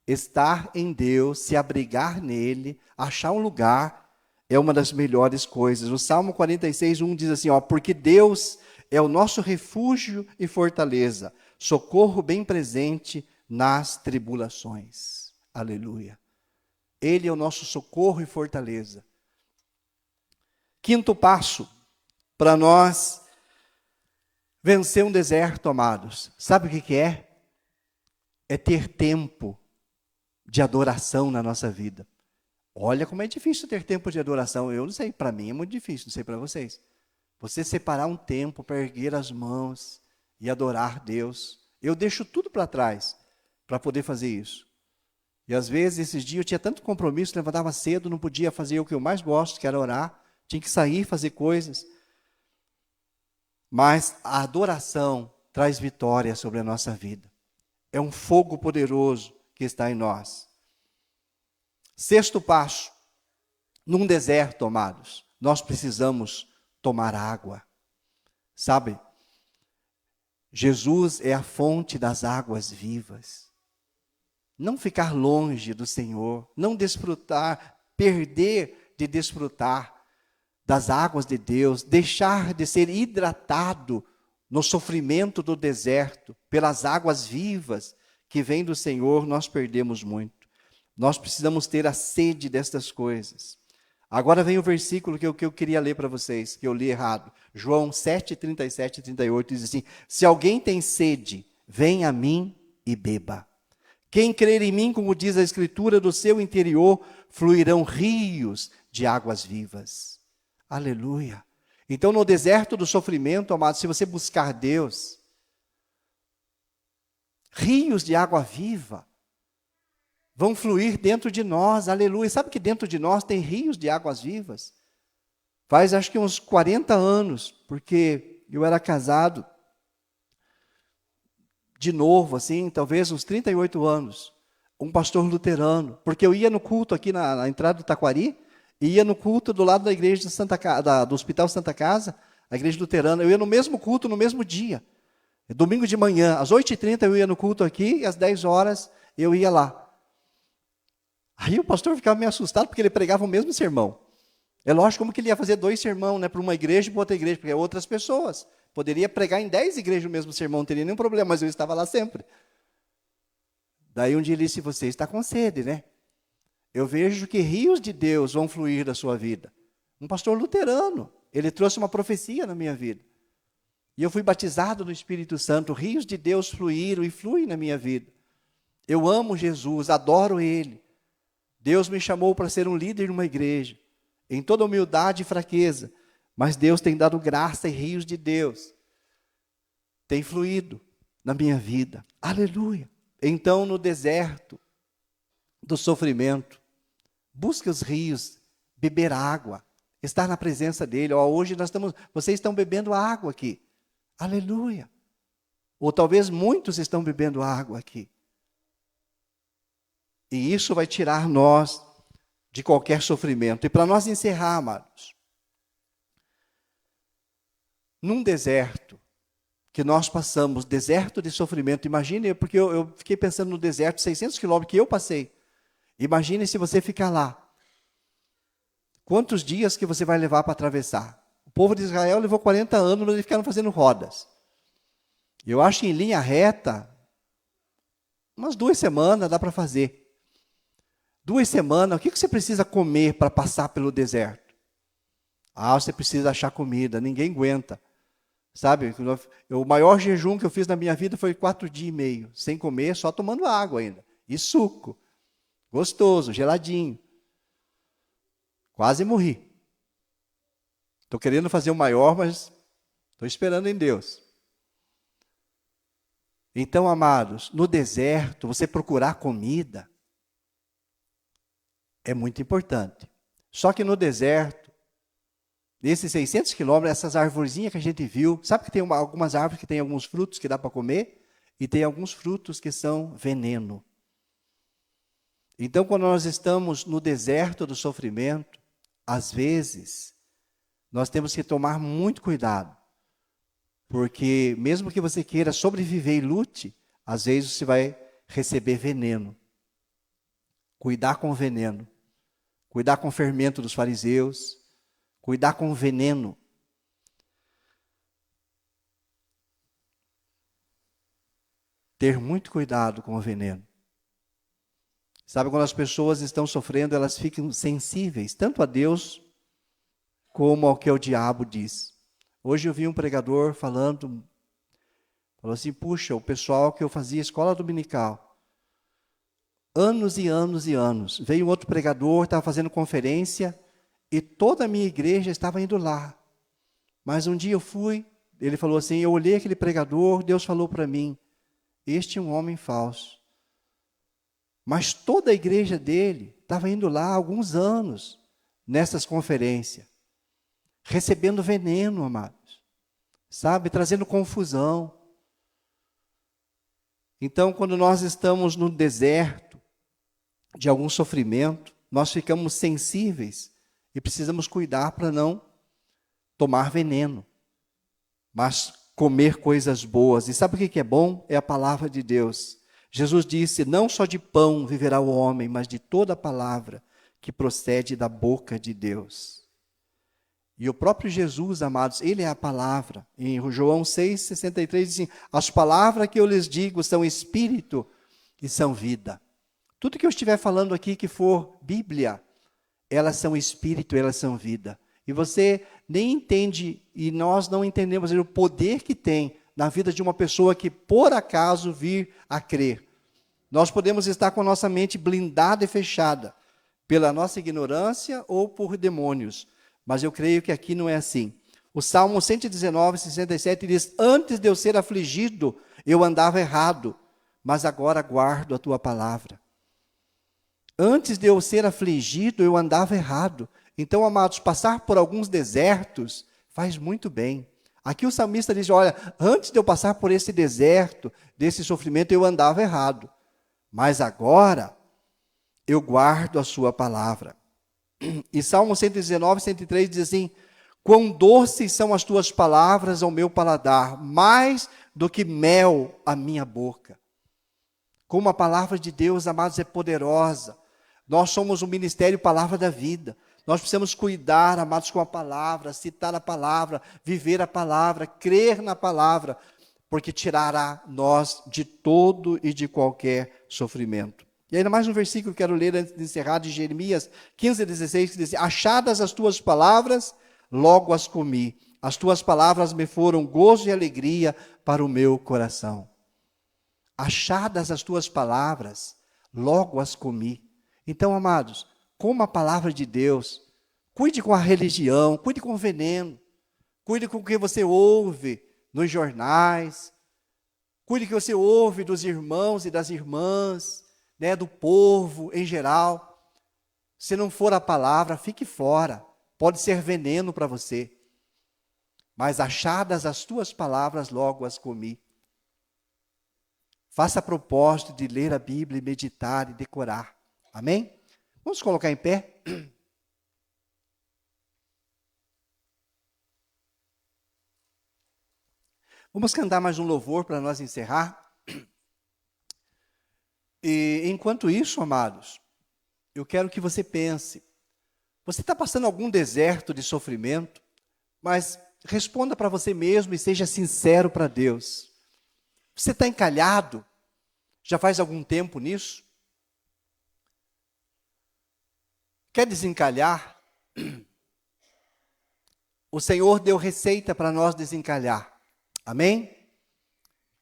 estar em Deus, se abrigar nele, achar um lugar, é uma das melhores coisas. O Salmo 46, 1 diz assim, porque Deus é o nosso refúgio e fortaleza, socorro bem presente nas tribulações. Aleluia. Ele é o nosso socorro e fortaleza. Quinto passo para nós vencer um deserto, amados. Sabe o que é? É ter tempo de adoração na nossa vida. Olha como é difícil ter tempo de adoração. Eu não sei, para mim é muito difícil, não sei para vocês. Você separar um tempo para erguer as mãos e adorar Deus. Eu deixo tudo para trás para poder fazer isso. E às vezes, esses dias, eu tinha tanto compromisso, levantava cedo, não podia fazer o que eu mais gosto, que era orar. Tinha que sair, fazer coisas. Mas a adoração traz vitória sobre a nossa vida. É um fogo poderoso que está em nós. Sexto passo. Num deserto, amados, nós precisamos tomar água. Sabe? Jesus é a fonte das águas vivas. Não ficar longe do Senhor, não desfrutar, perder de desfrutar das águas de Deus, deixar de ser hidratado no sofrimento do deserto, pelas águas vivas que vêm do Senhor, nós perdemos muito. Nós precisamos ter a sede destas coisas. Agora vem o versículo que eu queria ler para vocês, que eu li errado. João 7, 37 e 38 diz assim, se alguém tem sede, venha a mim e beba. Quem crer em mim, como diz a Escritura, do seu interior fluirão rios de águas vivas. Aleluia. Então, no deserto do sofrimento, amado, se você buscar Deus, rios de água viva vão fluir dentro de nós. Aleluia. Sabe que dentro de nós tem rios de águas vivas? Faz, acho que uns 40 anos, porque eu era casado de novo, assim, talvez uns 38 anos, um pastor luterano, porque eu ia no culto aqui na entrada do Taquari, e ia no culto do lado da igreja de do Hospital Santa Casa, a igreja luterana. Eu ia no mesmo culto, no mesmo dia. Domingo de manhã, às 8h30 eu ia no culto aqui, e às 10 horas eu ia lá. Aí o pastor ficava meio assustado, porque ele pregava o mesmo sermão. É lógico, como que ele ia fazer 2 sermões, né, para uma igreja e para outra igreja, porque é outras pessoas. Poderia pregar em 10 igrejas o mesmo sermão, não teria nenhum problema, mas eu estava lá sempre. Daí um dia ele disse, você está com sede, né? Eu vejo que rios de Deus vão fluir da sua vida. Um pastor luterano, ele trouxe uma profecia na minha vida. E eu fui batizado no Espírito Santo, rios de Deus fluíram e fluem na minha vida. Eu amo Jesus, adoro Ele. Deus me chamou para ser um líder numa igreja, em toda humildade e fraqueza, mas Deus tem dado graça e rios de Deus tem fluído na minha vida. Aleluia! Então, no deserto do sofrimento, busque os rios, beber água, estar na presença dEle. Hoje vocês estão bebendo água aqui. Aleluia! Ou talvez muitos estão bebendo água aqui. E isso vai tirar nós de qualquer sofrimento. E para nós encerrar, amados, num deserto que nós passamos, deserto de sofrimento, imagine, porque eu fiquei pensando no deserto, 600 quilômetros que eu passei. Imagine se você ficar lá. Quantos dias que você vai levar para atravessar? O povo de Israel levou 40 anos, mas eles ficaram fazendo rodas. Eu acho que em linha reta, umas 2 semanas dá para fazer. 2 semanas, o que você precisa comer para passar pelo deserto? Você precisa achar comida, ninguém aguenta. Sabe, o maior jejum que eu fiz na minha vida foi 4 dias e meio, sem comer, só tomando água ainda. E suco, gostoso, geladinho. Quase morri. Estou querendo fazer o maior, mas estou esperando em Deus. Então, amados, no deserto, você procurar comida é muito importante. Só que no deserto, nesses 600 quilômetros, essas arvorezinhas que a gente viu, sabe que tem algumas árvores que tem alguns frutos que dá para comer? E tem alguns frutos que são veneno. Então, quando nós estamos no deserto do sofrimento, às vezes, nós temos que tomar muito cuidado. Porque mesmo que você queira sobreviver e lute, às vezes você vai receber veneno. Cuidar com o veneno. Cuidar com o fermento dos fariseus. Cuidar com o veneno. Ter muito cuidado com o veneno. Sabe, quando as pessoas estão sofrendo, elas ficam sensíveis, tanto a Deus, como ao que o diabo diz. Hoje eu vi um pregador falou assim, puxa, o pessoal que eu fazia escola dominical, anos e anos e anos, veio outro pregador, estava fazendo conferência, e toda a minha igreja estava indo lá. Mas um dia eu fui, ele falou assim, eu olhei aquele pregador, Deus falou para mim, este é um homem falso. Mas toda a igreja dele estava indo lá há alguns anos, nessas conferências, recebendo veneno, amados. Sabe, trazendo confusão. Então, quando nós estamos no deserto de algum sofrimento, nós ficamos sensíveis e precisamos cuidar para não tomar veneno, mas comer coisas boas. E sabe o que é bom? É a palavra de Deus. Jesus disse, não só de pão viverá o homem, mas de toda a palavra que procede da boca de Deus. E o próprio Jesus, amados, Ele é a palavra. Em João 6,63 diz assim, as palavras que eu lhes digo são espírito e são vida. Tudo que eu estiver falando aqui que for Bíblia, elas são espírito, elas são vida. E você nem entende, e nós não entendemos o poder que tem na vida de uma pessoa que por acaso vir a crer. Nós podemos estar com a nossa mente blindada e fechada, pela nossa ignorância ou por demônios. Mas eu creio que aqui não é assim. O Salmo 119, 67 diz, antes de eu ser afligido, eu andava errado, mas agora guardo a tua palavra. Antes de eu ser afligido, eu andava errado. Então, amados, passar por alguns desertos faz muito bem. Aqui o salmista diz, olha, antes de eu passar por esse deserto, desse sofrimento, eu andava errado. Mas agora, eu guardo a sua palavra. E Salmo 119, 103 diz assim, quão doces são as tuas palavras ao meu paladar, mais do que mel à minha boca. Como a palavra de Deus, amados, é poderosa. Nós somos o ministério Palavra da Vida. Nós precisamos cuidar, amados, com a palavra, citar a palavra, viver a palavra, crer na palavra, porque tirará nós de todo e de qualquer sofrimento. E ainda mais um versículo que quero ler antes de encerrar, de Jeremias 15:16, que diz: achadas as tuas palavras, logo as comi. As tuas palavras me foram gozo e alegria para o meu coração. Achadas as tuas palavras, logo as comi. Então, amados, como a palavra de Deus, cuide com a religião, cuide com o veneno, cuide com o que você ouve nos jornais, cuide com o que você ouve dos irmãos e das irmãs, né, do povo em geral. Se não for a palavra, fique fora, pode ser veneno para você. Mas achadas as tuas palavras, logo as comi. Faça propósito de ler a Bíblia, e meditar e decorar. Amém? Vamos colocar em pé? Vamos cantar mais um louvor para nós encerrar. E enquanto isso, amados, eu quero que você pense. Você está passando algum deserto de sofrimento, mas responda para você mesmo e seja sincero para Deus. Você está encalhado? Já faz algum tempo nisso? Quer desencalhar? O Senhor deu receita para nós desencalhar. Amém?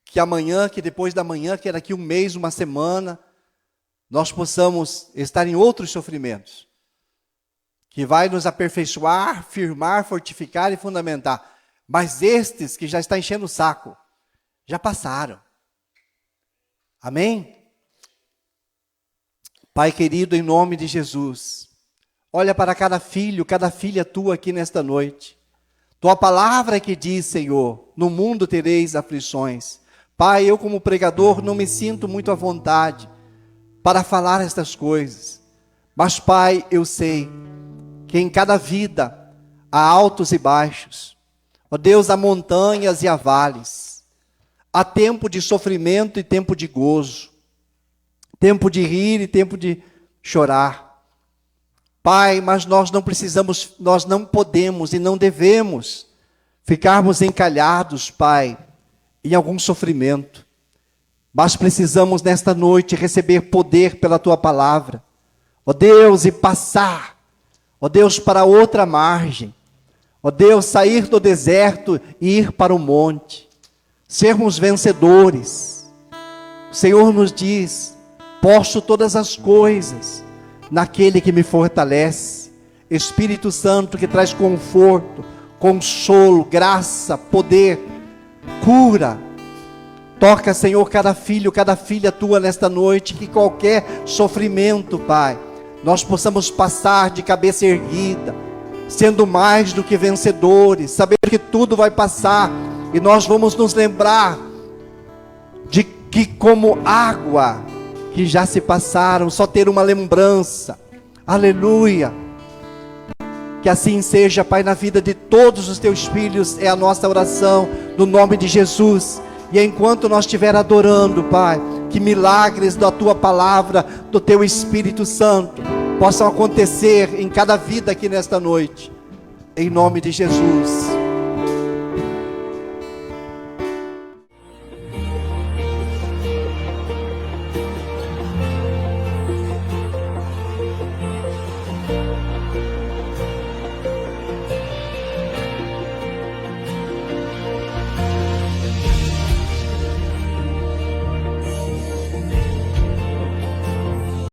Que amanhã, que depois da manhã, que daqui um mês, uma semana, nós possamos estar em outros sofrimentos. Que vai nos aperfeiçoar, firmar, fortificar e fundamentar. Mas estes que já está enchendo o saco, já passaram. Amém? Pai querido, em nome de Jesus, olha para cada filho, cada filha tua aqui nesta noite. Tua palavra que diz, Senhor, no mundo tereis aflições. Pai, eu como pregador não me sinto muito à vontade para falar estas coisas. Mas, Pai, eu sei que em cada vida há altos e baixos. Ó Deus, há montanhas e há vales. Há tempo de sofrimento e tempo de gozo. Tempo de rir e tempo de chorar. Pai, mas nós não precisamos, nós não podemos e não devemos ficarmos encalhados, Pai, em algum sofrimento. Mas precisamos nesta noite receber poder pela Tua palavra. Ó Deus, e passar, ó Deus, para outra margem. Ó Deus, sair do deserto e ir para o monte. Sermos vencedores. O Senhor nos diz: posso todas as coisas naquele que me fortalece. Espírito Santo que traz conforto, consolo, graça, poder, cura. Toca, Senhor, cada filho, cada filha tua nesta noite, que qualquer sofrimento, Pai, nós possamos passar de cabeça erguida, sendo mais do que vencedores, saber que tudo vai passar, e nós vamos nos lembrar de que como água que já se passaram, só ter uma lembrança. Aleluia. Que assim seja, Pai, na vida de todos os teus filhos, é a nossa oração, no nome de Jesus. E enquanto nós estiver adorando, Pai, que milagres da Tua palavra, do Teu Espírito Santo, possam acontecer em cada vida aqui nesta noite, em nome de Jesus.